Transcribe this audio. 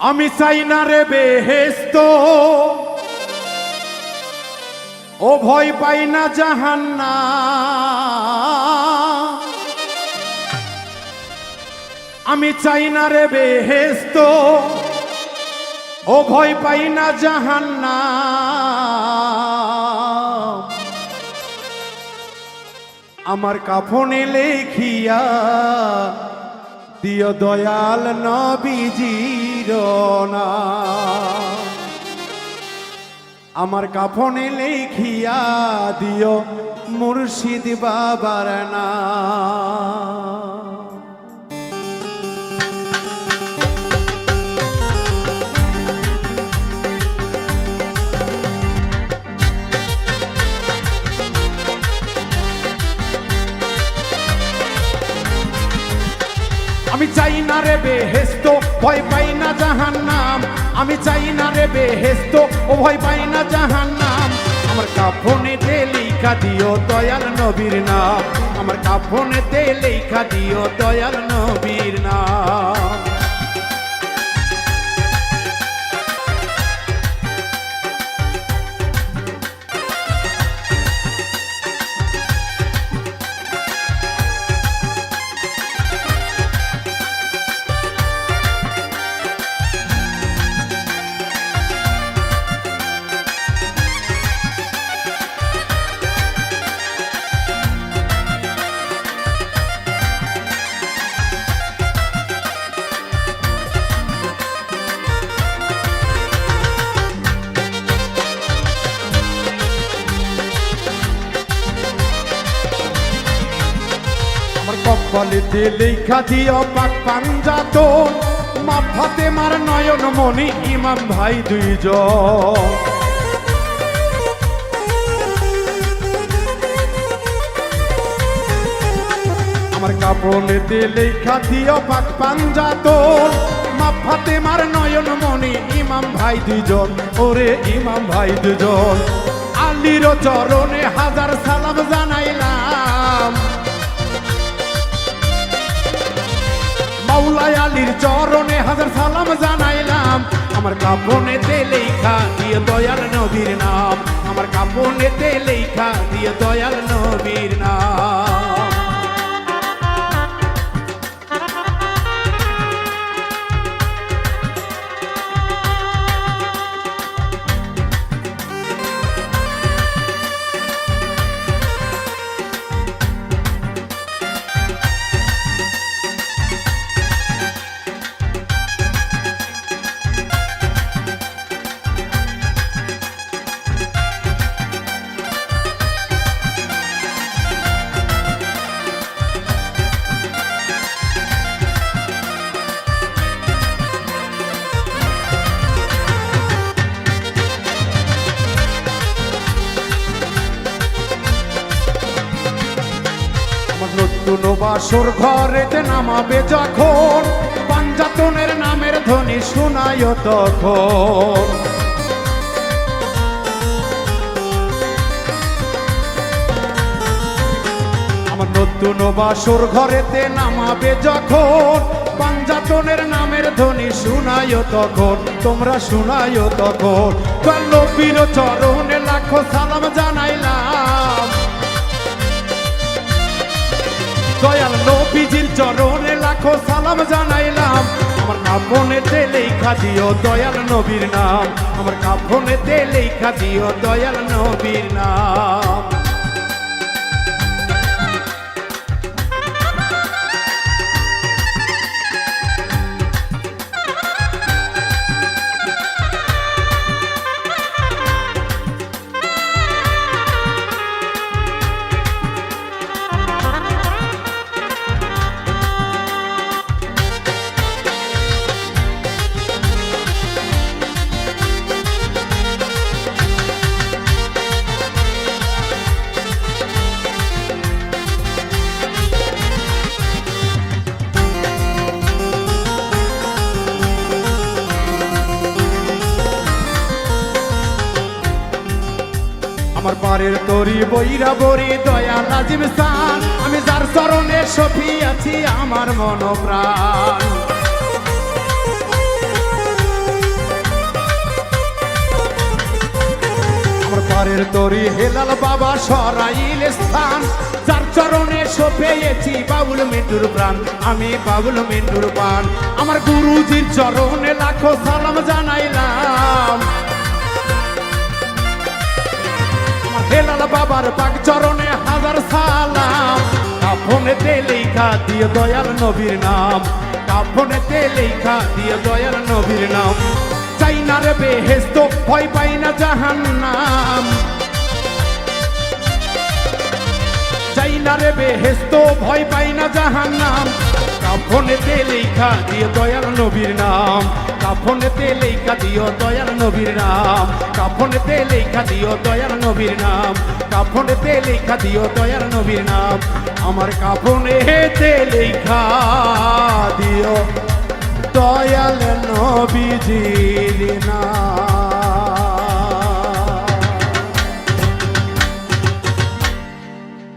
আমি চাই না রে বেহেশত, ও ভয় পাই না জাহান্নাম। আমি চাই না রে বেহেশত, ও ভয় পাই না জাহান্নাম। আমার কাফনে লেখিয়া দিও দয়াল নবীজির নাম। আমার কাফনে লেখিয়া দিও মুর্শিদ বাবার নাম। আমি চাই না রে বেহেশত, ভয় পাই না জাহান্নাম। আমি চাই না রে বেহেশত, ও ভয় পাই না জাহান্নাম। আমার কাফনেতে লেখা দিও দয়াল নবীর নাম। আমার কাফনেতে লেখা দিও দয়াল নবীর নাম। কপালেতে লেখা দিও পাক পাঞ্জাতন, মা ফাতেমার নয়ন মনি ইমাম ভাই দুইজন। আমার কাপড়েতে লেখা দিও পাক পাঞ্জাতন, মা ফাতেমার নয়ন মনি ইমাম ভাই দুইজন। ওরে ইমাম ভাই দুজন, আলীর চরণে হাজার সালাম জানাইলাম। মাওলায় আলীর চরণে হাজার সালাম জানাইলাম। আমার কাফনেতে লেখা দিয়ে দয়াল নবীর নাম। আমার কাফনেতে লেখা দিয়ে দয়াল নবীর নাম। নতুন বাসর ঘরেতে নামাবে যখন, পাঞ্জাতনের নামের ধ্বনি শোনায় তখন। আমার নতুন বাসর ঘরেতে নামাবে যখন, পাঞ্জাতনের নামের ধ্বনি শোনায় তখন। তোমরা শোনায় তখন। নবীর চরণে লাখো সালাম জানাইলাম। দয়াল নবীজির চরণে লাখো সালাম জানাইলাম। আমার কাফনেতে লেখা দিও দয়াল নবীর নাম। আমার কাফনেতে লেখা দিও দয়াল নবীর নাম। আমার পারের তরি বইরা বরি দয়া নাজিম সান। আমি যার চরণে সফি আছি আমার মন প্রাণ। পারের তরি হেলাল বাবা সরাইল স্থান, যার চরণে পেয়েছি বাবুল মিন্টুর প্রাণ, আমি বাবুল মিন্টুর প্রাণ। আমার গুরুজির চরণে লাখো সালাম জানাইলাম, হেলাল বাবার পাক চরণে হাজার সালাম। কাফনেতে লেখা দিয়ে দয়াল নবীর নাম, কাফনেতে লেখা দিয়ে দয়াল নবীর নাম। চাই না রে বেহেশত, ভয় পাই না জাহান্নাম, চাই না রে বেহেশত, ভয় পাই না জাহান্নাম। কাফনেতে লেখা দিয়ে দয়াল নবীর নাম, কাফনেতে লেখা দিও দয়াল নবীর নাম, কাফনেতে লেখা দিও দয়াল নবীর নাম, কাফনেতে লেখা দিও দয়াল নবীর নাম। আমার কাফনেতে লেখা দিও দয়াল নবীজির নাম।